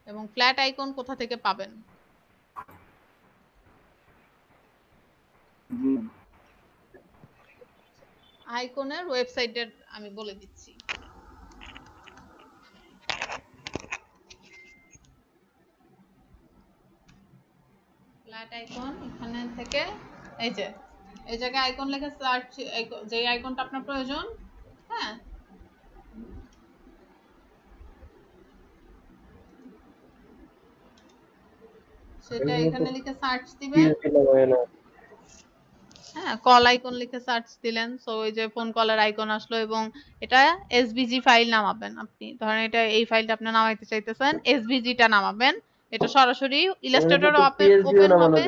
এবং flat icon কোথা থেকে পাবেন? আইকনের ওয়েবসাইটের আমি বলে দিচ্ছি। ফ্ল্যাট আইকন এখানে থেকে এই যে এই জায়গায় আইকন লেখা সার্চ, যে আইকনটা আপনার প্রয়োজন, হ্যাঁ, সেটা এখানে লিখে সার্চ দিবেন। হ্যাঁ, কল আইকন লিখে সার্চ দিলেন, সো ওই যে ফোন কলের আইকন আসলো এবং এটা এসভিজি ফাইল নামাবেন। আপনি ধরেন এটা এই ফাইলটা আপনি নামাইতে চাইতেছেন, এসভিজিটা নামাবেন। এটা সরাসরি ইলাস্ট্রেটর ওপেন হবে।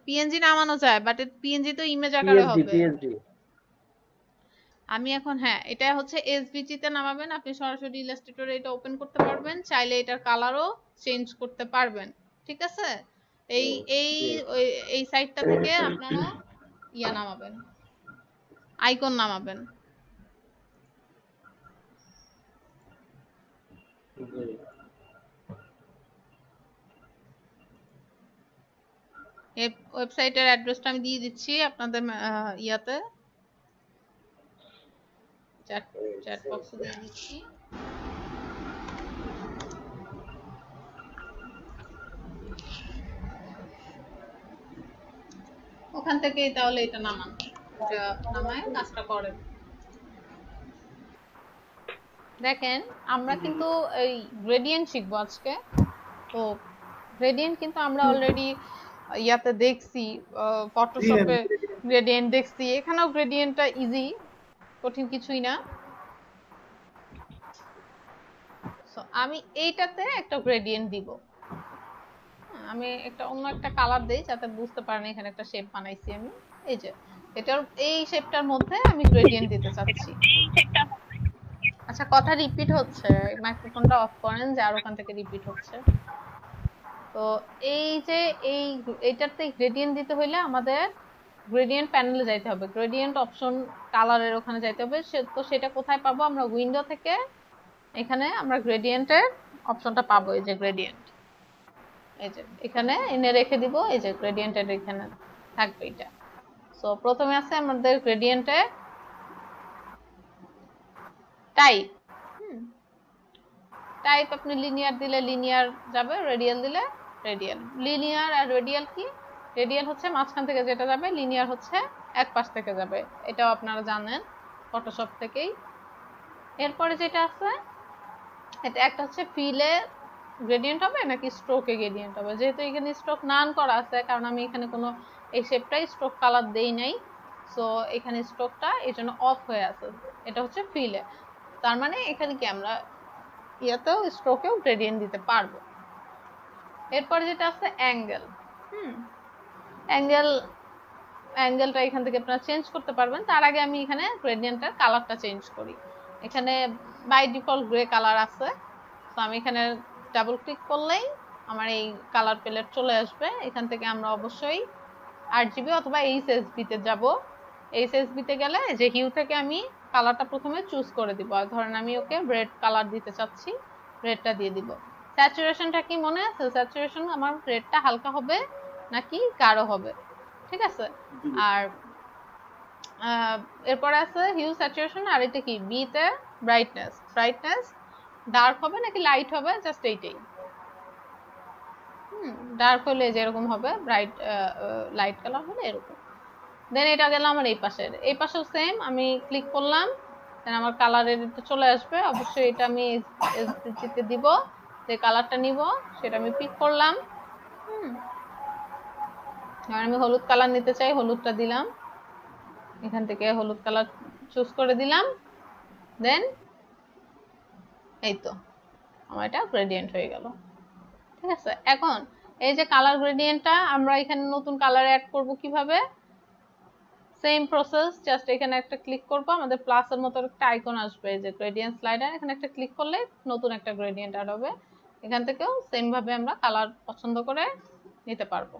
পিএনজি নামানো যায়, বাট পিএনজি তো ইমেজ আকারে হবে। আমি এখন, হ্যাঁ, এটা হচ্ছে এসভিজি তে নামাবেন। আপনি সরাসরি ইলাস্ট্রেটরে এটা ওপেন করতে পারবেন, চাইলে এটার কালারও চেঞ্জ করতে পারবেন। ঠিক আছে, এই এই এই সাইটটা থেকে আপনারা ইয়া নামাবেন, আইকন নামাবেন। এই ওয়েবসাইটের অ্যাড্রেসটা আমি দিয়ে দিচ্ছি আপনাদের ইয়াতে, চ্যাট বক্সে দিয়ে দিচ্ছি। ওখান থেকেই তাহলে এটা নামান, এটা নামায় কাজটা করেন। দেখেন, আমরা কিন্তু এই গ্রেডিয়েন্ট শিখবো আজকে। তো গ্রেডিয়েন্ট কিন্তু আমরা অলরেডি ইয়াতে দেখছি, ফটোশপে গ্রেডিয়েন্ট দেখছি, এখানেও গ্রেডিয়েন্টটা ইজি, কঠিন কিছুই না। সো আমি এইটাতে একটা গ্রেডিয়েন্ট দিব। আমি একটা অন্য একটা কালার দেই যাতে বুঝতে পারেন এখানে একটা শেপ বানাইছি আমি। এই যে এটার এই শেপটার মধ্যে আমি গ্রেডিয়েন্ট দিতে চাচ্ছি। আচ্ছা, কথা রিপিট হচ্ছে, মাইক্রোফোনটা অফ করেন, যে আর ওখান থেকে রিপিট হচ্ছে। তো এই যে এইটাতে গ্রেডিয়েন্ট দিতে হইলে আমাদের গ্রেডিয়েন্ট প্যানেলে যাইতে হবে, গ্রেডিয়েন্ট অপশন কালারের ওখানে যাইতে হবে। তো সেটা কোথায় পাবো? আমরা উইন্ডো থেকে এখানে আমরা গ্রেডিয়েন্টের অপশনটা পাবো, এই যে গ্রেডিয়েন্ট, এই যে এখানে এনে রেখে দিব, এই যে গ্রেডিয়েন্টের এখানে থাকবে এটা। সো প্রথমে আছে আমাদের গ্রেডিয়েন্টে টাইপ। টাইপ আপনি লিনিয়ার দিলে লিনিয়ার যাবে, রেডিয়াল দিলে রেডিয়াল। লিনিয়ার আর রেডিয়াল কি? রেডিয়াল হচ্ছে মাঝখান থেকে যেটা যাবে, লিনিয়ার হচ্ছে এক পাশ থেকে যাবে, এটাও আপনারা জানেন ফটোশপ থেকেই। এরপরে যেটা আছে, এটা একটা হচ্ছে ফিলে গ্রেডিয়েন্ট হবে নাকি স্ট্রোকে গ্রেডিয়েন্ট হবে। যেহেতু এখানে স্ট্রোক নান করা আছে, কারণ আমি এখানে কোনো এই শেপটাই স্ট্রোক কালার দেই নাই, সো এখানে স্ট্রোকটা এই জন্য অফ হয়ে আছে। এটা হচ্ছে ফিলে, তার মানে এখানে কি আমরা ইয়াতেও স্ট্রোকেও গ্রেডিয়েন্ট দিতে পারবো। এরপর যেটা আছে অ্যাঙ্গেল। অ্যাঙ্গেলটা এখান থেকে আপনারা চেঞ্জ করতে পারবেন। তার আগে আমি এখানে গ্রেডিয়েন্টের কালারটা চেঞ্জ করি। এখানে বাই ডিফল্ট গ্রে কালার আছে, তো আমি এখানে ডাবল ক্লিক করলেই আমার এই কালার প্যালেট চলে আসবে। এখান থেকে আমরা অবশ্যই আরজিবি অথবা এইচএসবি তে যাব। এইচএসবি তে গেলে যে হিউ থেকে আমি কালারটা প্রথমে চুজ করে দিব। ধরেন আমি ওকে রেড কালার দিতে চাচ্ছি, রেডটা দিয়ে দিব। স্যাচুরেশনটা কি মনে আছে? স্যাচুরেশন আমার রেডটা হালকা হবে নাকি গাঢ় হবে, ঠিক আছে? আর এরপরে আছে হিউ, স্যাচুরেশন, আর এটা কি বি তে ব্রাইটনেস। ব্রাইটনেস ডার্ক হবে নাকি লাইট হবে, জাস্ট এইটাই। ডার্ক হলে যেরকম হবে, ব্রাইট লাইট কালার হলে এরকম। দেন এটা গেল আমার এই পাশের, এই পাশেও সেম, আমি ক্লিক করলাম, দেন আমার কালারের এটা চলে আসবে। অবশ্যই এটা আমি এসভিজিতে দিব, যে কালারটা নিব সেটা আমি পিক করলাম। আর আমি হলুদ কালার নিতে চাই, হলুদটা দিলাম, এখান থেকে হলুদ কালার চুজ করে দিলাম। দেন এই তো আমার এটা গ্রেডিয়েন্ট হয়ে গেল। ঠিক আছে, এখন এই যে কালার গ্রেডিয়েন্টটা আমরা এখানে নতুন কালার অ্যাড করব কিভাবে? সেম প্রসেস, জাস্ট এখানে একটা ক্লিক করব, আমাদের প্লাসের মতো একটা আইকন আসবে, যে গ্রেডিয়েন্ট স্লাইডার, এখানে একটা ক্লিক করলে নতুন একটা গ্রেডিয়েন্ট অ্যাড হবে। এখান থেকেও সেম ভাবে আমরা কালার পছন্দ করে নিতে পারবো।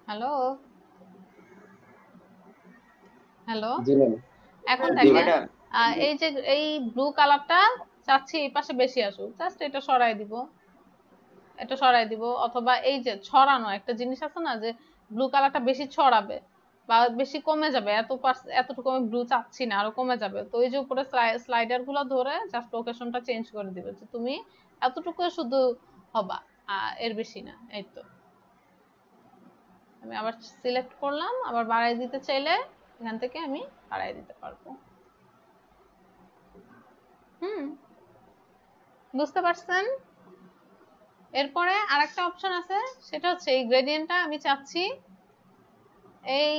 হ্যালো হ্যালো জি ম্যাম। এখন জি দেখেন ম্যাডাম। এই যে এই ব্লু কালারটা চাচ্ছি এই পাশে বেশি আসুক, জাস্ট এটা সরাই দিব, এটা সরাই দিব। অথবা এই যে ছড়ানো একটা জিনিস আছে না, যে ব্লু কালারটা বেশি ছড়াবে বা বেশি কমে যাবে, এতটুকু আমি ব্লু চাচ্ছি না, আরো কমে যাবে, তো এই যে উপরে স্লাইডার গুলো ধরে জাস্ট লোকেশনটা চেঞ্জ করে দিবে যে তুমি এতটুকু শুধু হবা, এর বেশি না। এই তো আমি আবার সিলেক্ট করলাম, আবার বাড়াই দিতে চাইলে এখান থেকে আমি বাড়াই দিতে পারবো। হুম, বুঝতে পারছেন? এরপরে আরেকটা অপশন আছে, সেটা হচ্ছে এই গ্রেডিয়েন্টটা আমি চাচ্ছি এই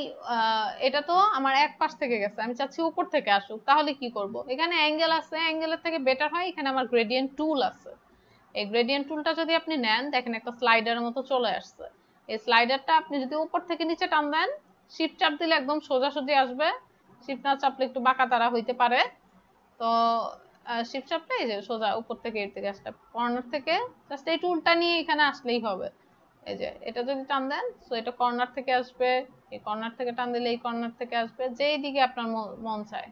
এটা তো আমার এক পাশ থেকে গেছে, আমি চাচ্ছি উপর থেকে আসুক। তাহলে কি করব? এখানে অ্যাঙ্গেল আছে, অ্যাঙ্গেলের থেকে বেটার হয় এখানে আমার গ্রেডিয়েন্ট টুল আছে। এই গ্রেডিয়েন্ট টুলটা যদি আপনি নেন, দেখেন একটা স্লাইডারের মতো চলে আসছে। এই স্লাইডারটা আপনি যদি উপর থেকে নিচে টান দেন, শিফট চাপ দিলে একদম সোজাসুজি আসবে, শিফট না চাপলে একটু বাঁকা তারা হইতে পারে। তো শিফট চাপলে এই যে সোজা উপর থেকে এর থেকে আসলে কর্নার থেকে জাস্ট এই টুলটা নিয়ে এখানে আসলেই হবে। এই যে এটা যদি টান দেন, তো এটা কর্নার থেকে আসবে, এই কর্নার থেকে টান দিলে এই কর্নার থেকে আসবে, যেই দিকে আপনার মন চায়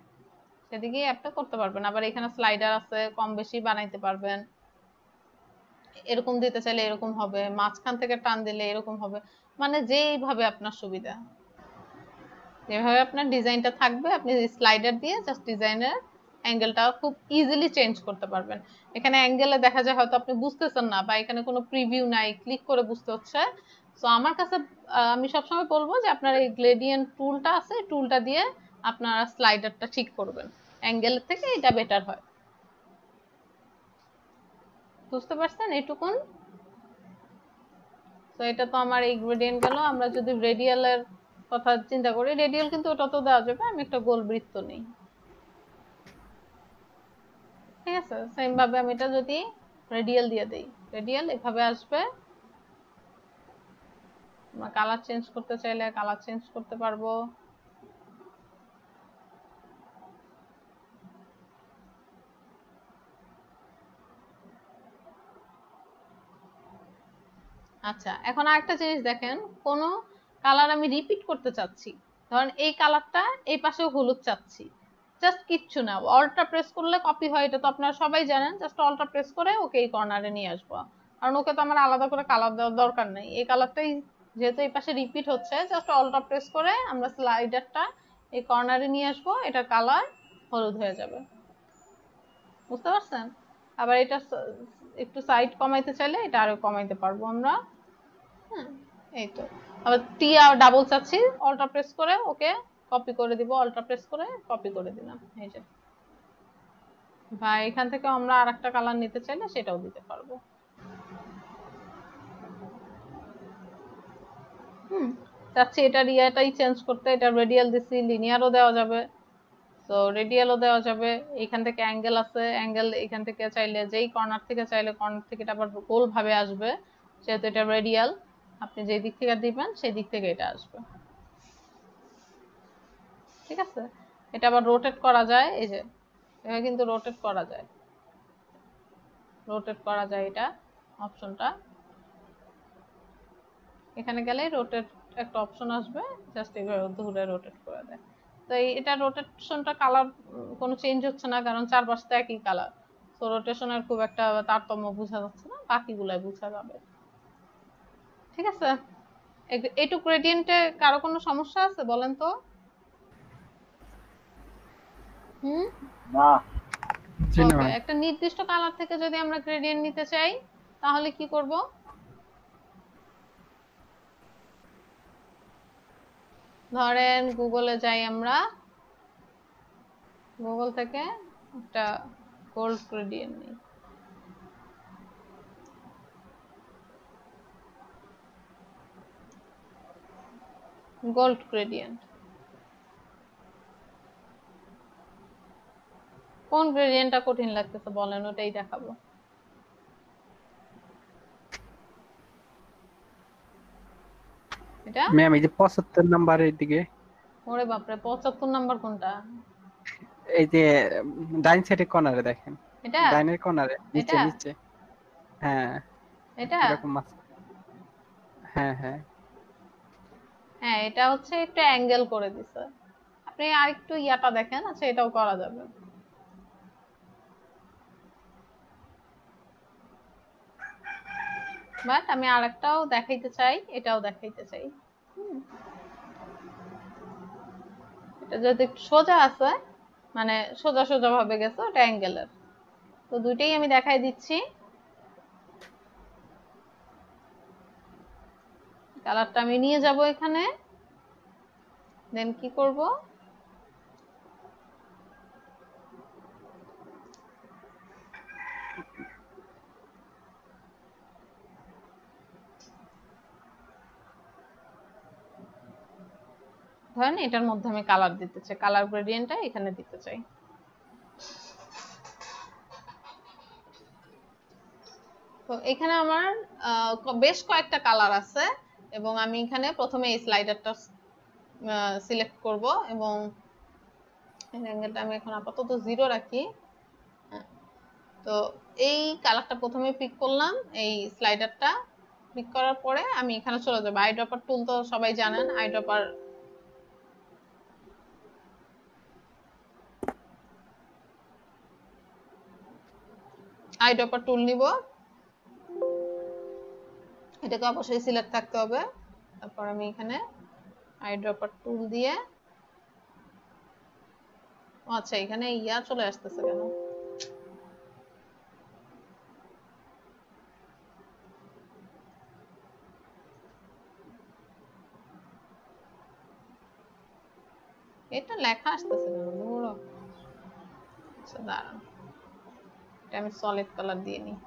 সেদিকেই আপনি করতে পারবেন। আবার এখানে স্লাইডার আছে, কম বেশি বানাইতে পারবেন। এরকম দিতে চাইলে এরকম হবে, মাঝখান থেকে টান দিলে এরকম হবে, মানে যেইভাবে আপনার সুবিধা, যেভাবে আপনার ডিজাইনটা থাকবে আপনি স্লাইডার দিয়ে জাস্ট ডিজাইনের অ্যাঙ্গেলটা খুব ইজিলি চেঞ্জ করতে পারবেন। এখানে অ্যাঙ্গেলে দেখা যায় হয়তো আপনি বুঝতেছেন না, বা এখানে কোনো প্রিভিউ নাই, ক্লিক করে বুঝতে হচ্ছে। তো আমার কাছে আমি সবসময় বলবো যে আপনার এই গ্রেডিয়েন্ট টুলটা আছে, টুলটা দিয়ে আপনারা স্লাইডারটা ঠিক করবেন, অ্যাঙ্গেলের থেকে এটা বেটার হয়। বুঝতে পারছেন এইটুকুন? তো এটা তো আমার এই গ্রেডিয়েন্ট গেল। আমরা যদি রেডিয়ালের কথা চিন্তা করি, রেডিয়াল কিন্তু ওটা তো দেওয়া যাবে। আমি একটা গোল বৃত্ত নেই, ঠিক আছে? সেম ভাবে আমি এটা যদি রেডিয়াল দিয়ে দেই, রেডিয়াল এভাবে আসবে। আমরা কালার চেঞ্জ করতে চাইলে কালার চেঞ্জ করতে পারবো। আচ্ছা, এখন আরেকটা জিনিস দেখেন, কোন কালার আমি রিপিট করতে চাচ্ছি, ধরেন এই কালারটা এই পাশে হলুদ চাচ্ছি, জাস্ট কিচ্ছু না, অল্টটা প্রেস করলে কপি হয়, এটা তো আপনারা সবাই জানেন। জাস্ট অল্টটা প্রেস করে ওকে এই কর্নারে নিয়ে আসবো, কারণ ওকে তো আমার আলাদা করে কালার দেওয়ার দরকার নেই। এই কালারটাই যেহেতু এই পাশে রিপিট হচ্ছে, জাস্ট অল্টটা প্রেস করে আমরা স্লাইডারটা এই কর্নারে নিয়ে আসবো, এটা কালার হলুদ হয়ে যাবে। বুঝতে পারছেন? আবার এটা একটু সাইড কমাইতে চাইলে এটা আরো কমাইতে পারবো আমরা। হ্যাঁ, এই তো। আবার টি আর ডাবল চাচ্ছি, অল্টা প্রেস করে ওকে কপি করে দিব, অল্টা প্রেস করে কপি করে দিলাম, এই যে। বা এখান থেকে আমরা আরেকটা কালার নিতে চাইলে সেটাও দিতে পারবো। চাচ্ছি এটা রিয়াটাই চেঞ্জ করতে, এটা রেডিয়াল দিছি, লিনিয়ারও দেওয়া যাবে। তো রেডিয়ালও দেওয়া যাবে। এখান থেকে অ্যাঙ্গেল আছে, অ্যাঙ্গেল এখান থেকে চাইলে যেই কর্নার থেকে চাইলে কর্নার থেকে এটা আবার গোল ভাবে আসবে, যেহেতু এটা রেডিয়াল, আপনি যেই দিক থেকে দিবেন সেই দিক থেকে এটা আসবে, ঠিক আছে? এটা আবার রোটেট করা যায়, এই যে এটা কিন্তু রোটেট করা যায়, রোটেট করা যায় এটা অপশনটা। এখানে গেলে রোটেট একটা অপশন আসবে, জাস্ট এইভাবে ধরে রোটেট করে দেয়। তো এটা রোটেশনটা কালার কোনো চেঞ্জ হচ্ছে না, কারণ চারপাশ তো একই কালার। তো রোটেশনের খুব একটা তারতম্য বোঝা যাচ্ছে না, বাকিগুলাই বোঝা যাবে, ঠিক আছে? এইটুক গ্রেডিয়েন্টে কারো কোনো সমস্যা আছে বলেন তো? হুম, না। ওকে, একটা নির্দিষ্ট কালার থেকে যদি আমরা গ্রেডিয়েন্ট নিতে চাই তাহলে কি করব? ধরেন গুগলে যাই আমরা, গুগল থেকে একটা গোল্ড গ্রেডিয়েন্ট নিই। গোল্ড গ্রেডিয়েন্ট, কোন গ্রেডিয়েন্টটা কঠিন লাগতেছে বলেন, ওটাই দেখাবো। এটা ম্যাম এই যে 75 নাম্বারের দিকে, ওরে বাপরে, 75 নাম্বার কোনটা? এই যে ডাইন সাইডে কর্নারে দেখেন, এটা ডাইনের কর্নারে নিচে এটা নিচে, হ্যাঁ এটা এরকম আছে, হ্যাঁ হ্যাঁ হ্যাঁ, এটা হচ্ছে একটু অ্যাঙ্গেল করে দিছে। আপনি আরেকটু ইয়াটা দেখেন, আচ্ছা এটাও করা যাবে। বাট আমি আরেকটাও দেখাইতে চাই, এটাও দেখাইতে চাই। এটা যদি একটু সোজা আছে, মানে সোজা সোজা ভাবে গেছে, ওটা অ্যাঙ্গেলের। তো দুইটাই আমি দেখাই দিচ্ছি। কালারটা আমি নিয়ে যাব এখানে, দেন কি করব, ধরেন এটার মধ্যে আমি কালার দিতে চাই, কালার গ্রেডিয়েন্টটা এখানে দিতে চাই। তো এখানে আমার বেশ কয়েকটা কালার আছে, এবং আমি এখানে প্রথমে এই স্লাইডারটা সিলেক্ট করব, এবং অ্যাঙ্গেলটা আমি এখন আপাতত 0 রাখি। তো এই কালারটা প্রথমে পিক করলাম, এই স্লাইডারটা পিক করার পরে আমি এখানে চলে যাবো। আইড্রপার টুল তো সবাই জানেন, আইড্রপার টুল নিব, এটাকে অবশ্যই সিলেক্ট থাকতে হবে। তারপর আমি এখানে আইড্রপার টুল দিয়ে, আচ্ছা এখানে ইয়া চলে আসতেছে কেন, এটা লেখা আসতেছে কেন, ধুর। আচ্ছা দাঁড়ান, এটা আমি সলিড কালার দিয়ে নিই।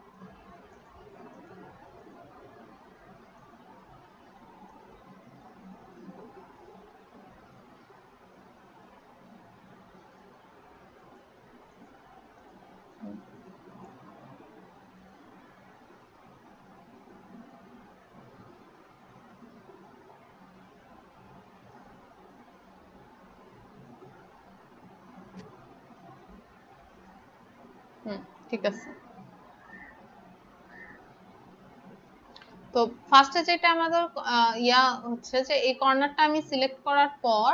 ঠিক আছে। তো ফার্স্টে যেটা আমাদের ইয়া হচ্ছে যে এই কর্নারটা আমি সিলেক্ট করার পর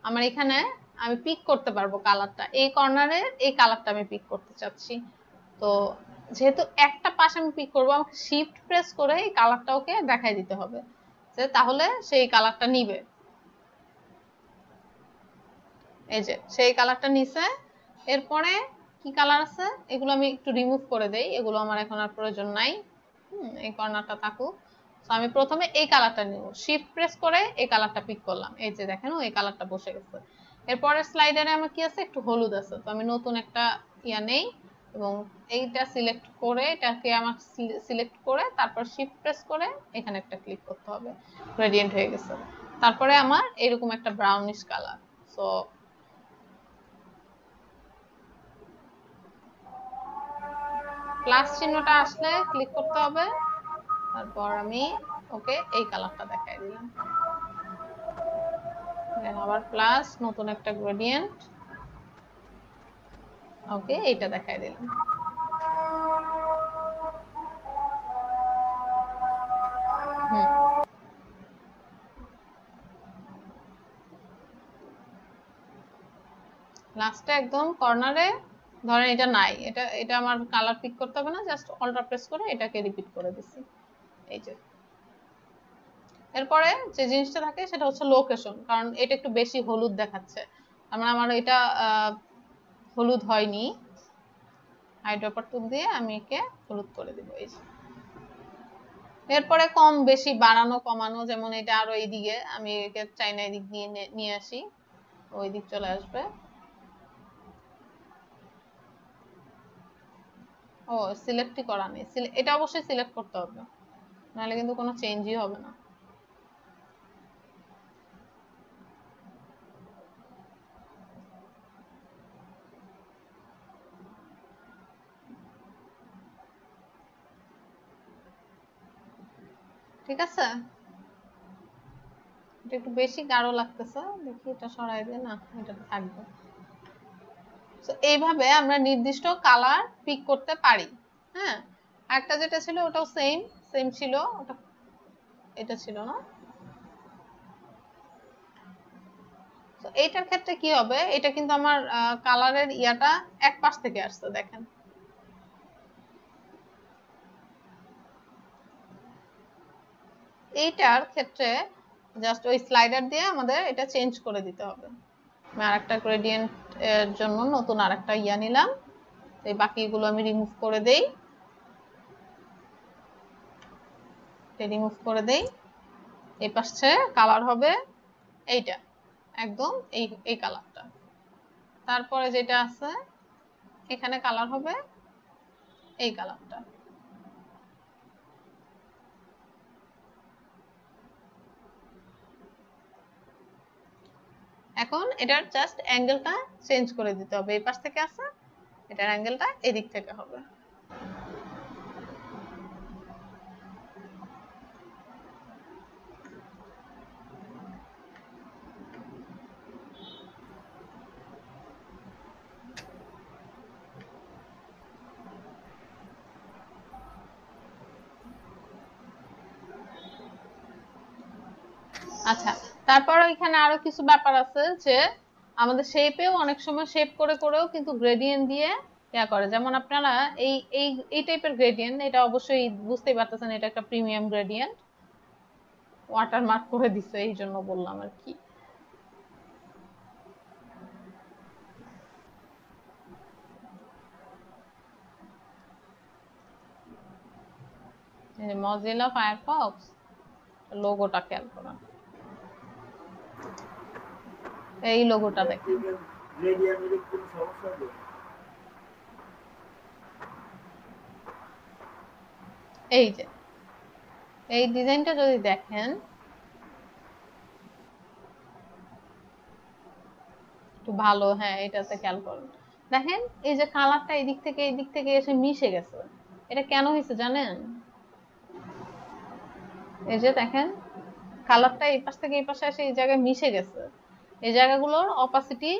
আমার এখানে আমি পিক করতে পারবো কালারটা, এই কর্নারের এই কালারটা আমি পিক করতে চাচ্ছি। তো যেহেতু একটা পাশ আমি পিক করবো, আমাকে শিফট প্রেস করে এই কালারটা ওকে দেখাই দিতে হবে, যে তাহলে সেই কালারটা নিবে। এই যে সেই কালারটা নিছে। এরপরে কি কালার আছে, এগুলো আমি একটু রিমুভ করে দেই, এগুলো আমার এখন আর প্রয়োজন নাই। এই কর্নারটা থাকুক। তো আমি প্রথমে এই কালারটা নিব, শিফট প্রেস করে এই কালারটা পিক করলাম, এই যে দেখেন এই কালারটা বসে গেছে। এরপরে স্লাইডারে আমার কি আছে, একটু হলুদ আছে, তো আমি নতুন একটা ইয়া নেই, এবং এইটা সিলেক্ট করে, এটাকে আমার সিলেক্ট করে তারপর শিফট প্রেস করে এখানে একটা ক্লিক করতে হবে, গ্রেডিয়েন্ট হয়ে গেছে। তারপরে আমার এরকম একটা ব্রাউনিশ কালার। সো প্লাস চিহ্নটা আসলে ক্লিক করতে হবে, তারপর আমি ওকে এই কালারটা দেখাই দিলাম, দেন আবার প্লাস, নতুন একটা গ্রেডিয়েন্ট, ওকে এইটা দেখাই দিলাম। লাস্টে একদম কর্নারে ধরেন এটা নাই, এটা এটা আমার কালার পিক করতে হবে না, জাস্ট অল্টার প্রেস করে এটাকে রিপিট করে দিছি। এই যে এরপরে যে জিনিসটা থাকে সেটা হচ্ছে লোকেশন, কারণ এটা একটু বেশি হলুদ দেখাচ্ছে, আমার এটা হলুদ হয়নি, আইড্রপার টুল দিয়ে আমি একে হলুদ করে দিব। এই যে এরপরে কম বেশি বাড়ানো কমানো, যেমন এটা আরো এইদিকে আমি একে চাইনা এদিক দিয়ে নিয়ে আসি, ওই দিক চলে আসবে। ও সিলেক্টই করা নেই, এটা অবশ্যই সিলেক্ট করতে হবে, নাহলে কিন্তু কোনো চেঞ্জই হবে না। ঠিক আছে, এটা একটু বেশি গাঢ় লাগতেছে, দেখি এটা সরাই দিয়ে, না এটা থাকবে। তো এইভাবে আমরা নির্দিষ্ট কালার পিক করতে পারি। হ্যাঁ, একটা যেটা ছিল ওটাও সেম ছিল, ওটা এটা ছিল না, তো এইটার ক্ষেত্রে কি হবে, এটা কিন্তু আমার কালারের ইয়াটা এক পাশ থেকে আসছে দেখেন। এইটার ক্ষেত্রে জাস্ট ওই স্লাইডার দিয়ে আমাদের এটা চেঞ্জ করে দিতে হবে। আমি আরেকটা গ্রেডিয়েন্ট এর জন্য নতুন আরেকটা ইয়া নিলাম, এই বাকিগুলো আমি রিমুভ করে দেই, রিমুভ করে দেই। এই পাশে কালার হবে এইটা, একদম এই কালারটা। তারপরে যেটা আছে এখানে কালার হবে এই কালারটা। এখন এটার জাস্ট অ্যাঙ্গেলটা চেঞ্জ করে দিতে হবে, এই পাশ থেকে আছে, এটার অ্যাঙ্গেলটা এদিক থেকে হবে। আচ্ছা, তারপর এখানে আরো কিছু ব্যাপার আছে যে আমাদের শেপেও অনেক সময় শেপ করে করেও কিন্তু গ্রেডিয়েন্ট দিয়ে ইয়া করে। যেমন আপনারা এই এই এই টাইপের গ্রেডিয়েন্ট, এটা অবশ্যই বুঝতেই পারতেছেন এটা একটা প্রিমিয়াম গ্রেডিয়েন্ট, ওয়াটারমার্ক করে দিছে এই জন্য বললাম আর কি। মজিলা ফায়ারফক্স লোগোটা খেয়াল করেন, এই লোগোটা দেখেন। এই যে এই ডিজাইনটা যদি দেখেন একটু ভালো, হ্যাঁ এটাতে খেয়াল করুন, দেখেন এই যে কালারটা এদিক থেকে এসে মিশে গেছে। এটা কেন হয়েছে জানেন? এই যে দেখেন কালারটা এই পাশ থেকে এই পাশে এসে এই জায়গায় মিশে গেছে, এই জায়গাগুলোর অপাসিটি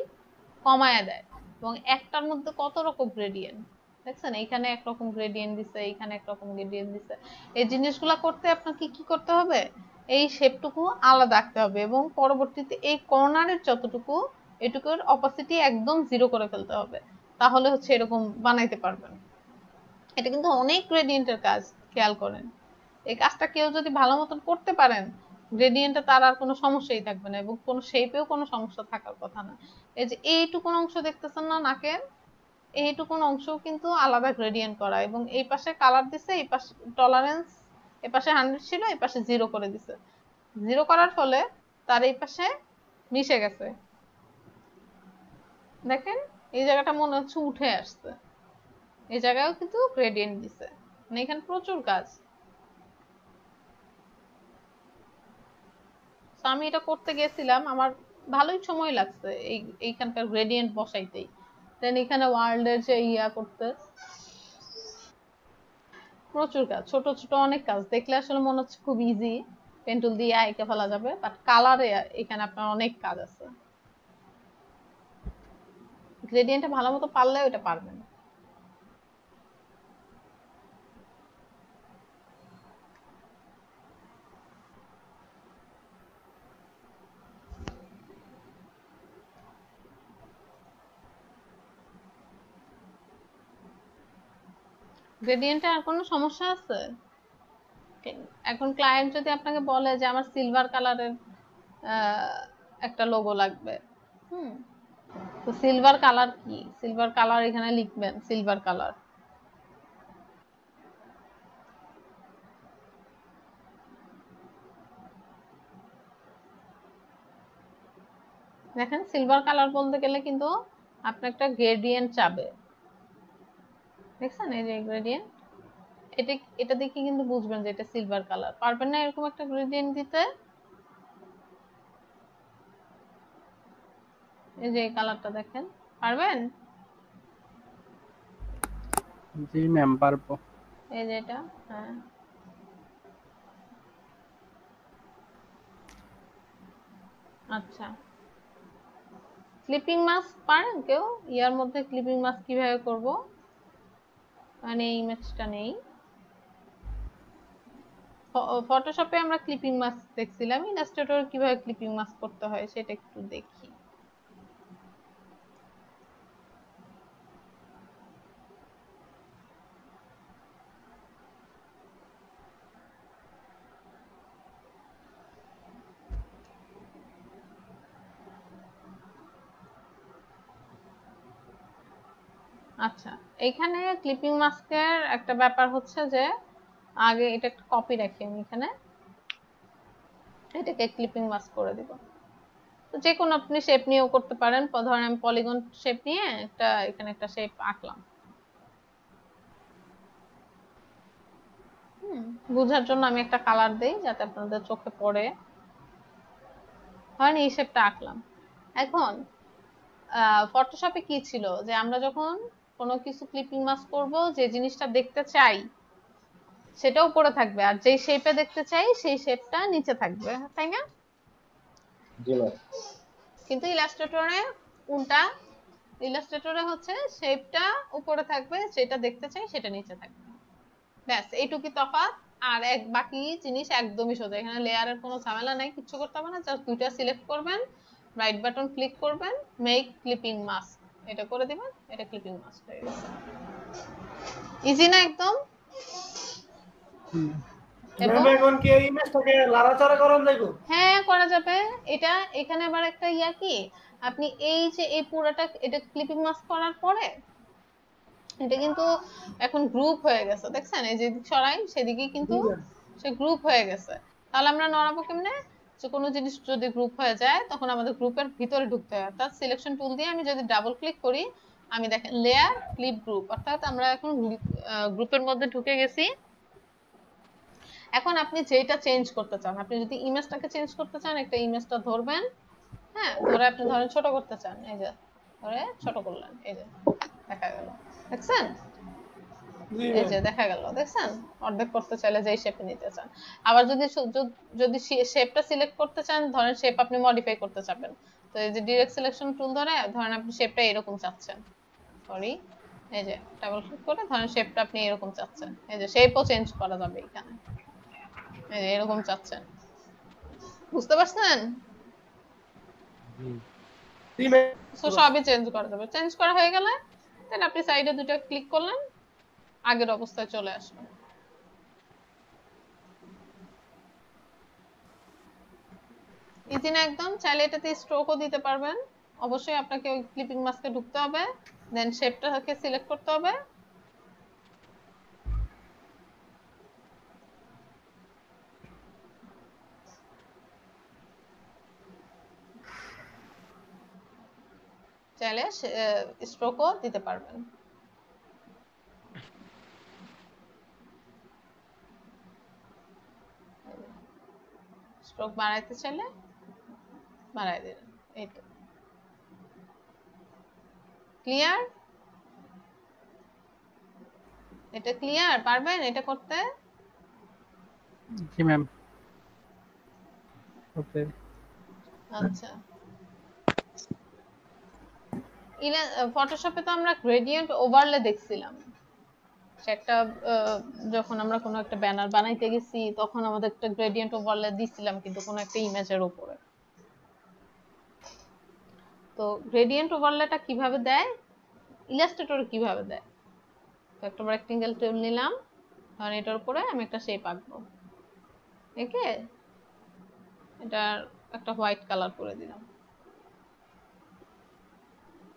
কমায়া দেয়। এবং একটার মধ্যে কত রকম গ্রেডিয়েন্ট দেখছেন, এইখানে একরকম গ্রেডিয়েন্ট দিছে, এইখানে একরকম গ্রেডিয়েন্ট দিছে। এই জিনিসগুলা করতে আপনাকে কি করতে হবে, এই শেপটুকু আলাদা রাখতে হবে এবং পরবর্তীতে এই কর্নারের যতটুকু এটুকুর অপাসিটি একদম জিরো করে ফেলতে হবে, তাহলে হচ্ছে এরকম বানাইতে পারবেন। এটা কিন্তু অনেক গ্রেডিয়েন্টের কাজ, খেয়াল করেন। এই কাজটা কেউ যদি ভালো মতন করতে পারেন, গ্রেডিয়েন্টে তার আর কোনো সমস্যাই থাকবে না এবং কোনো শেপেও কোনো সমস্যা থাকার কথা না। এই যে এইটুকুন অংশ দেখতেছেন না নাকের, এইটুকুন অংশ কিন্তু আলাদা গ্রেডিয়েন্ট করা, এবং এই পাশে কালার দিছে, এই পাশে টলারেন্স, এই পাশে 100 ছিল, এই পাশে 0 করে দিছে। 0 করার ফলে তার এই পাশে মিশে গেছে, দেখেন এই জায়গাটা মনে হচ্ছে উঠে আসছে, এই জায়গায়ও কিন্তু গ্রেডিয়েন্ট দিছে, মানে এখানে প্রচুর কাজ। তো আমি এটা করতে গেছিলাম, আমার ভালোই সময় লাগছে এইখানকার গ্রেডিয়েন্ট বসাইতেই। দেন এখানে ওয়ার্ল্ডের যে ইয়া করতে প্রচুর কাজ, ছোট ছোট অনেক কাজ, দেখলে আসলে মনে হচ্ছে খুব ইজি, পেন টুল দিয়ে এঁকে ফেলা যাবে, বাট কালারে এখানে আপনার অনেক কাজ আছে। গ্রেডিয়েন্টটা ভালো মতো পারলে ওটা পারবেন। গ্রেডিয়েন্টে আর কোনো সমস্যা আছে? এখন ক্লায়েন্ট যদি আপনাকে বলে যে আমার সিলভার কালারের একটা লোগো লাগবে, হুম, তো সিলভার কালার কি, সিলভার কালার এখানে লিখবেন সিলভার কালার। দেখেন সিলভার কালার বলতে গেলে কিন্তু আপনি একটা গ্রেডিয়েন্ট চাবে, দেখছেন এই যে গ্রেডিয়েন্ট, এটা এটা দেখে কিন্তু বুঝবেন যে এটা সিলভার কালার। পারবেন না এরকম একটা গ্রেডিয়েন্ট দিতে? এই যে এই কালারটা দেখেন, পারবেন? জি ম্যাম পারবো। এই যে এটা, হ্যাঁ আচ্ছা। ক্লিপিং মাস্ক পারেন কেউ? ইয়ার মধ্যে ক্লিপিং মাস্ক কিভাবে করব, মানে এই ইমেজটা নেই, ফটোশপে আমরা ক্লিপিং মাস্ক দেখছিলাম, ইলাস্ট্রেটরে কিভাবে ক্লিপিং মাস্ক করতে হয় সেটা একটু দেখি। আচ্ছা, এইখানে ক্লিপিং মাস্কের একটা ব্যাপার হচ্ছে যে আগে এটা একটা কপি রাখি আমি এখানে, এটাকে ক্লিপিং মাস্ক করে দিব। তো যে কোনো আপনি শেপ নিয়েও করতে পারেন। ধরেন আমি পলিগন শেপ নিয়ে এখানে একটা শেপ আঁকলাম। বোঝার জন্য আমি একটা কালার দেই যাতে আপনাদের চোখে পড়ে। ধরেন এই শেপটা আঁকলাম। এখন ফটোশপে কি ছিল যে আমরা যখন কোনো কিছু ক্লিপিং মাস্ক করব, যে জিনিসটা দেখতে চাই সেটা উপরে থাকবে, আর যেই শেপে দেখতে চাই সেই শেপটা নিচে থাকবে, তাই না? জি ম্যাম। কিন্তু ইলাস্ট্রেটরে উল্টা, ইলাস্ট্রেটরে হচ্ছে শেপটা উপরে থাকবে, যেটা দেখতে চাই সেটা নিচে থাকবে। ব্যাস এইটুকুই তফাৎ। আর বাকি জিনিস একদমই সোজা। এখানে লেয়ারের কোনো ঝামেলা নাই, কিচ্ছু করতে হবে না। জাস্ট দুইটা সিলেক্ট করবেন, রাইট বাটন ক্লিক করবেন, মেক ক্লিপিং মাস্ক, এটা করে দিবেন, এটা ক্লিপিং মাস্ক হয়ে গেছে। ইজি না একদম? ম্যাম এখন কি এই ইমেজটাকে লাড়াচাড়া করা যাবে? হ্যাঁ, করা যাবে। এটা এখানে আবার একটা কি, আপনি এই যে এই পুরোটা এটা ক্লিপিং মাস্ক করার পরে এটা কিন্তু এখন গ্রুপ হয়ে গেছে, দেখছেন? এই যে সরাই সেদিকে কিন্তু সে গ্রুপ হয়ে গেছে। তাহলে আমরা নড়াবো কেমনে? যে কোনো জিনিস যদি গ্রুপ হয়ে যায় তখন আমাদের গ্রুপের ভিতরে ঢুকতে হয়। অর্থাৎ সিলেকশন টুল দিয়ে আমি যদি ডাবল ক্লিক করি, আমি দেখেন লেয়ার ক্লিপ গ্রুপ, অর্থাৎ আমরা এখন গ্রুপের মধ্যে ঢুকে গেছি। এখন আপনি যেটা চেঞ্জ করতে চান, আপনি যদি ইমেজটাকে চেঞ্জ করতে চান, একটা ইমেজটা ধরবেন, হ্যাঁ, ধরে আপনি ধরেন ছোট করতে চান, এই যে ধরে ছোট করলেন, এই যে দেখা গেল, দেখছেন? এই যে দেখা গেল, দেখছেন? অর্ধেক করতে চাইলে যেই শেপে নিতে চান। আবার যদি শেপটা সিলেক্ট করতে চান, ধরেন শেপ আপনি মডিফাই করতে চাবেন, তো এই যে ডিরেক্ট সিলেকশন টুল ধরে ধরেন আপনি শেপটা এরকম চাচ্ছেন, সরি, এই যে ডাবল ক্লিক করে ধরেন শেপটা আপনি এরকম চাচ্ছেন, এই যে শেপও চেঞ্জ করা যাবে এখানে, এই যে এরকম চাচ্ছেন। বুঝতে পারছেন? সো সবই চেঞ্জ করা যাবে। চেঞ্জ করা হয়ে গেলে দেন আপনি সাইডে দুটো ক্লিক করলেন, আগের অবস্থায় চলে আসবে। ইজি না একদম? চাইলে এটাতে স্ট্রোকও দিতে পারবেন। অবশ্যই আপনাকে ওই ক্লিপিং মাস্কে ঢুকতে হবে, দেন শেপটাকে সিলেক্ট করতে হবে, চাইলে স্ট্রোকও দিতে পারবেন। স্ট্রোক বাড়াইতে চাইলে বাড়াই দিলেন, এই তো। ক্লিয়ার? এটা ক্লিয়ার? পারবেন এটা করতে? জি ম্যাম। ওকে। আচ্ছা, ফটোশপে তো আমরা গ্রেডিয়েন্ট ওভারলে দেখছিলাম। একটা যখন আমরা কোনো একটা ব্যানার বানাইতে গেছি তখন আমাদের একটা গ্রেডিয়েন্ট ওভারলে দিছিলাম কিন্তু কোনো একটা ইমেজের উপরে। তো গ্রেডিয়েন্ট ওভারলেটা কিভাবে দেয়, ইলাস্ট্রেটরে কিভাবে দেয়? তো একটা রেক্টেঙ্গেল টুল নিলাম, ধরেন এটার উপরে আমি একটা শেপ আঁকবো, একে এটার একটা হোয়াইট কালার করে দিলাম।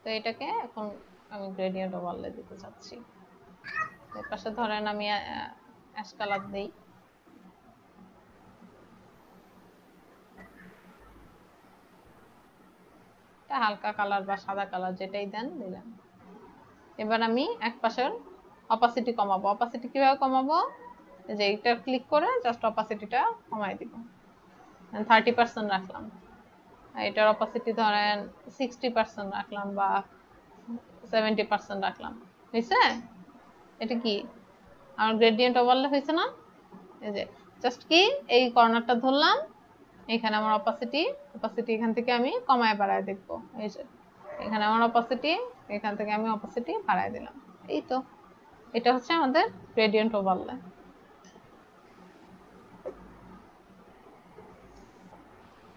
তো এটাকে এখন আমি গ্রেডিয়েন্ট ওভারলে দিতে চাচ্ছি। এর পাশে ধরেন আমি অ্যাশ কালার দেই, এটা হালকা কালার বা সাদা কালার যেটাই দেন দিলাম। এবার আমি এক পাশের অপাসিটি কমাবো। অপাসিটি কিভাবে কমাবো? যে এটা ক্লিক করে জাস্ট অপাসিটিটা কমাই দিব, 30% রাখলাম। এটার অপাসিটি ধরেন 60% রাখলাম বা 70% রাখলাম। হয়েছে? এটা কি আমার গ্রেডিয়েন্ট ওভারলে হয়েছে না? এই যে জাস্ট কি এই কর্নারটা ধরলাম, এখানে আমার অপাসিটি এখান থেকে আমি কমায় বাড়ায় দেখবো। এই যে এখানে আমার অপাসিটি, এখান থেকে আমি অপাসিটি বাড়ায় দিলাম। এই তো, এটা হচ্ছে আমাদের গ্রেডিয়েন্ট ওভারলে।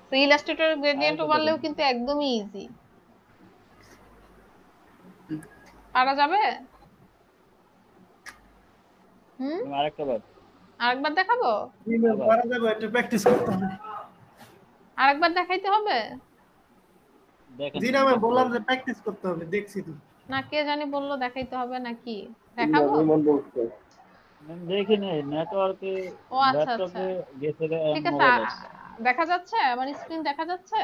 তো ইলাস্ট্রেটর গ্রেডিয়েন্ট ওভারলেও কিন্তু একদমই ইজি। পারা যাবে? আরেকবার দেখাবো? পারা যাবে, একটু প্র্যাকটিস করতে হবে। আরেকবার দেখাইতে হবে? জি না, আমি বললাম যে প্র্যাকটিস করতে হবে, দেখছি তো। না কে জানি বললো দেখাইতে হবে নাকি? দেখাবো? ইমন বলছে। দেখি নাই নেটওয়ার্কে, ও আচ্ছা আচ্ছা, ল্যাপটপে গেছে ঠিক আছে। মোবাইল আছে। দেখা যাচ্ছে আমার স্ক্রিন দেখা যাচ্ছে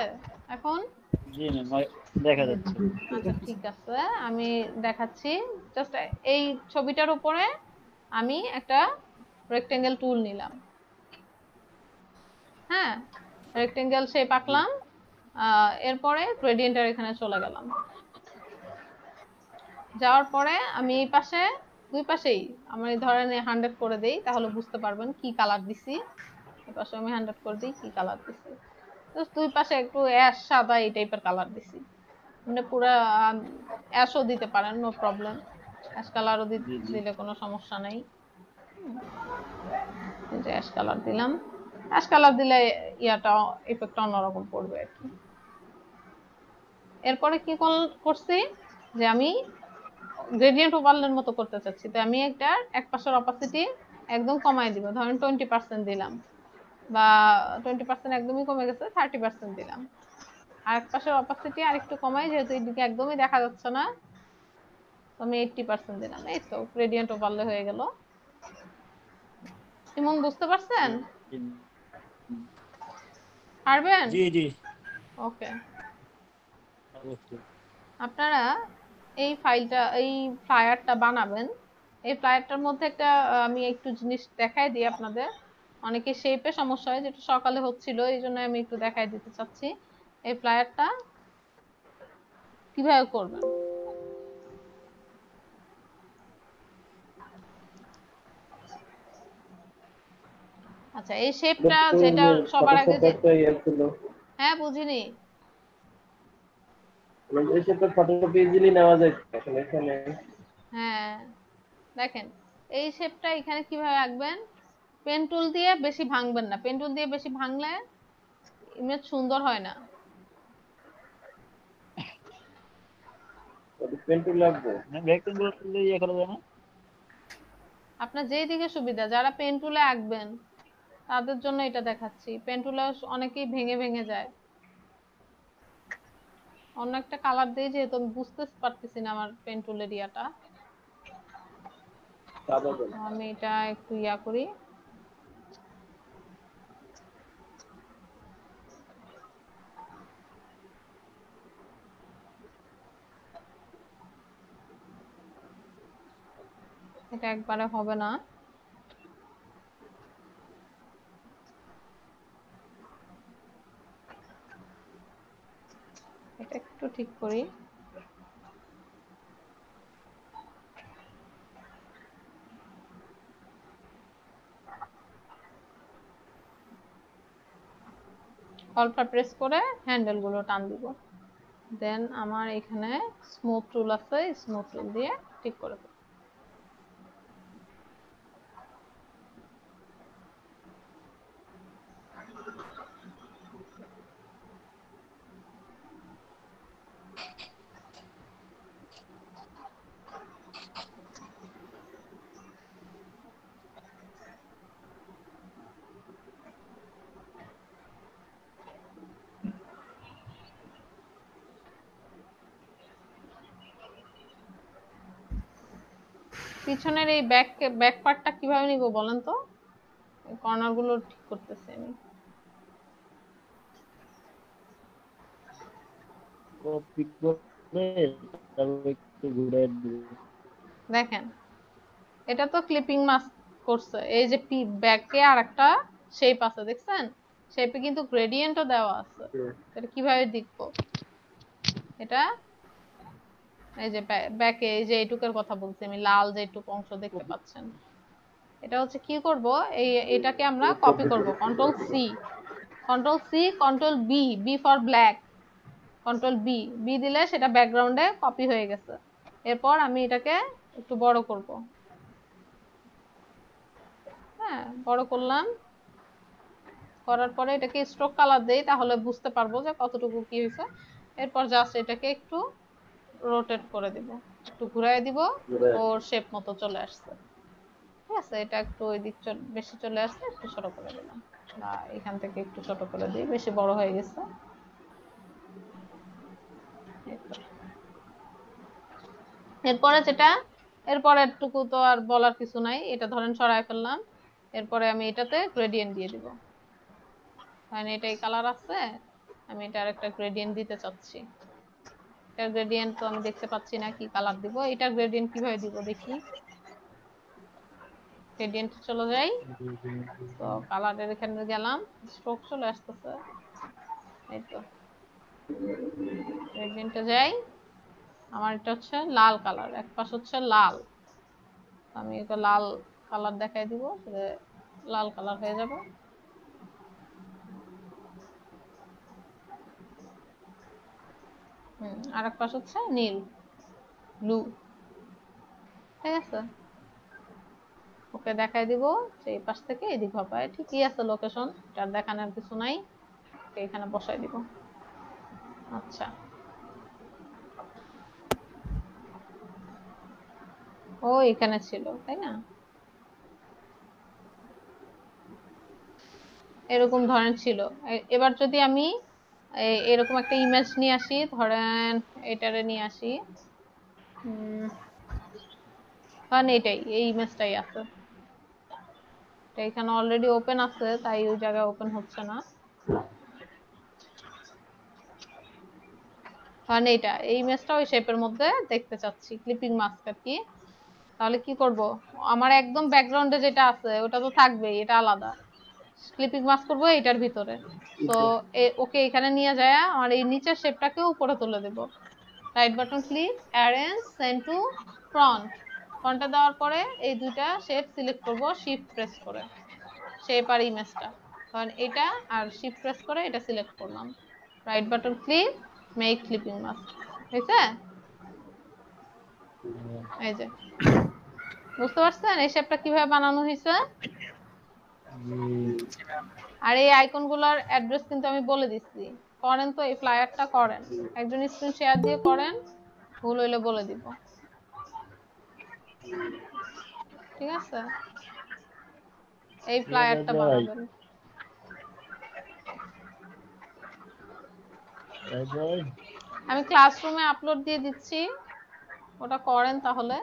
এখন? জি ম্যাম দেখা যাচ্ছে। আচ্ছা ঠিক আছে, আমি দেখাচ্ছি। জাস্ট এই ছবিটার উপরে আমি একটা রেক্টেঙ্গেল টুল নিলাম। হ্যাঁ, রেক্টেঙ্গেল শেপ আঁকলাম। এরপরে গ্রেডিয়েন্টের এখানে চলে গেলাম। যাওয়ার পরে আমি এই পাশে দুই পাশেই আমি ধরেন 100 করে দেই, তাহলে বুঝতে পারবেন কি কালার দিছি। এই পাশে আমি 100 করে দিই, কি কালার দিছি। জাস্ট দুই পাশে একটু অ্যাশ সাদা এই টাইপের কালার দিছি। মানে পুরো অ্যাশও দিতে পারেন, নো প্রবলেম। অ্যাশ কালারও জি জি দিলে কোনো সমস্যা নাই। এই যে অ্যাশ কালার দিলাম। অ্যাশ কালার দিলে ইয়াটা ইফেক্টটা অন্যরকম পড়বে আর কি। এরপরে কি করছি যে আমি গ্রেডিয়েন্ট ওভারলের মতো করতে চাচ্ছি, তো আমি একটা এক পাশের অপাসিটি একদম কমাই দিব, ধরেন 20% দিলাম, বা 20% একদমই কমে গেছে, 30% দিলাম। আর এক পাশের অপাসিটি আরেকটু কমাই, যেহেতু এইদিকে একদমই দেখা যাচ্ছে না, তো আমি 80% দিলাম। এই তো গ্রেডিয়েন্ট ওভারলে হয়ে গেল। ইমন বুঝতে পারছেন? জি পারবেন? জি জি ওকে। অবশ্যই। আপনারা এই ফাইলটা, এই ফ্লায়ারটা বানাবেন। এই ফ্লায়ারটার মধ্যে একটা আমি একটু জিনিস দেখাই দিই আপনাদের। অনেকে শেপে সমস্যা হয়, যেটা সকালে হচ্ছিল, এই জন্য আমি একটু দেখাই দিতে চাচ্ছি এই ফ্লায়ারটা কিভাবে করবেন। আচ্ছা, এই শেপটা যেটা সবার আগে ফটোশপে যে, একটা ইয়ে ছিল, হ্যাঁ বুঝিনি। এই সেটা ফটোশপে ইজিলি নেওয়া যায় আসলে এখানে। হ্যাঁ দেখেন, এই শেপটা এখানে কিভাবে আঁকবেন। পেন টুল দিয়ে বেশি ভাঙবেন না, পেন টুল দিয়ে বেশি ভাঙলে ইমেজ সুন্দর হয় না। পেন টুল লাগবে। রেক্টেঙ্গুলার টুলে ইয়ে করা যায় না? আপনার যেই দিকে সুবিধা, যারা পেন টুলে আঁকবেন তাদের জন্য এটা দেখাচ্ছি। পেন টুলে অনেকেই ভেঙে ভেঙে যায়। অন্য একটা কালার দিয়ে, যেহেতু আমি বুঝতে পারতেছি না আমার পেন টুলের ইয়াটা, সাদা দেন। আমি এটা একটু ইয়া করি। এটা একবারে হবে না, এটা একটু ঠিক করি। অল্পটা প্রেস করে হ্যান্ডেল গুলো টান দিব। দেন আমার এখানে স্মুথ টুল আছে, স্মুথ টুল দিয়ে ঠিক করে দেব। পিছনের এই ব্যাক পার্টটা কিভাবে নিব বলেন তো? কর্নার গুলো ঠিক করতেছি আমি। কপি করে তারপর একটু ঘুরে দিব। দেখেন, এটা তো ক্লিপিং মাস্ক করছে। এই যে ব্যাকে আর একটা শেপ আছে, দেখছেন? শেপে কিন্তু গ্রেডিয়েন্টও দেওয়া আছে। এটা কিভাবে দেখবো? এটা এই যে ব্যাকে, এই যে এইটুকের কথা বলছি আমি, লাল যে এইটুকু অংশ দেখতে পাচ্ছেন, এটা হচ্ছে কি করব, এটাকে আমরা কপি করব। Control C, control C, control B, B for black, control B, B দিলে সেটা ব্যাকগ্রাউন্ডে কপি হয়ে গেছে। এরপর আমি এটাকে একটু বড় করব। হ্যাঁ, বড় করলাম। করার পরে এটাকে স্ট্রোক কালার দেই, তাহলে বুঝতে পারবো যে কতটুকু কি হয়েছে। এরপর জাস্ট এটাকে একটু রোটেট করে দিব, একটু ঘুরাই দিব, ওর শেপ মতো চলে আসছে। ঠিক আছে, এটা একটু ওই দিক বেশি চলে আসছে, একটু ছোট করে দিলাম, বা এখান থেকে একটু ছোট করে দিই, বেশি বড় হয়ে গেছে। এই তো। এরপরে যেটা, এরপরেরটুকু তো আর বলার কিছু নাই, এটা ধরেন সরায় ফেললাম। এরপরে আমি এটাতে গ্রেডিয়েন্ট দিয়ে দিব, কারণ এটাই কালার আছে, আমি এটা আরেকটা গ্রেডিয়েন্ট দিতে চাচ্ছি। এটার গ্রেডিয়েন্ট তো আমি দেখতে পাচ্ছি না, কি কালার দিব, এটার গ্রেডিয়েন্ট কিভাবে দিব দেখি। গ্রেডিয়েন্ট চলে যাই, তো কালারের এখানে গেলাম, স্ট্রোক চলে আসতেছে, এই তো গ্রেডিয়েন্টে যাই। আমার এটা হচ্ছে লাল কালার, এক পাশ হচ্ছে লাল, আমি এটা লাল কালার দেখাই দিব, লাল কালার হয়ে যাবে। আর এক পাশ হচ্ছে নীল, ব্লু। ঠিক আছে, ওকে দেখাই দিব যে এই পাশ থেকে এদিক হবে, ঠিকই আছে লোকেশন, এটা দেখানোর কিছু নাই, এখানে বসাই দিব। আচ্ছা, ও এখানে ছিল তাই না, এরকম ধরেন ছিল। এবার যদি আমি এরকম একটা ইমেজ নিয়ে আসি, ধরেন এটারে নিয়ে আসি, কারণ এটাই, এই ইমেজটাই আছে, এটা এখানে অলরেডি ওপেন আছে, তাই ওই জায়গায় ওপেন হচ্ছে না, কারণ এইটা, এই ইমেজটা ওই শেপের মধ্যে দেখতে চাচ্ছি, ক্লিপিং মাস্ক আর কি। তাহলে কি করব, আমার একদম ব্যাকগ্রাউন্ডে যেটা আছে ওটা তো থাকবেই, এটা আলাদা, ক্লিপিং মাস্ক করবো এটার ভিতরে। তো ওকে এখানে নিয়ে যায়, আমার এই নিচের শেপটাকে উপরে তুলে দেব, right button click, arrange, send to front. ফ্রন্টে দেওয়ার পরে এই দুইটা শেপ সিলেক্ট করব শিফট প্রেস করে, শেপ আর ইমেজটা, কারণ এটা আর শিফট প্রেস করে এটা সিলেক্ট করলাম, right button click, make clipping mask. হয়েছে? এই যে, বুঝতে পারছেন এই শেপটা কিভাবে বানানো হয়েছে? আর এই আইকন গুলার অ্যাড্রেস কিন্তু আমি বলে দিচ্ছি, করেন তো, এই ফ্লায়ারটা করেন, একজন স্ক্রিন শেয়ার দিয়ে করেন, ভুল হইলে বলে দিব। ঠিক আছে, এই ফ্লায়ারটা বানাবেন। আমি ক্লাসরুমে আপলোড দিয়ে দিচ্ছি, ওটা করেন তাহলে।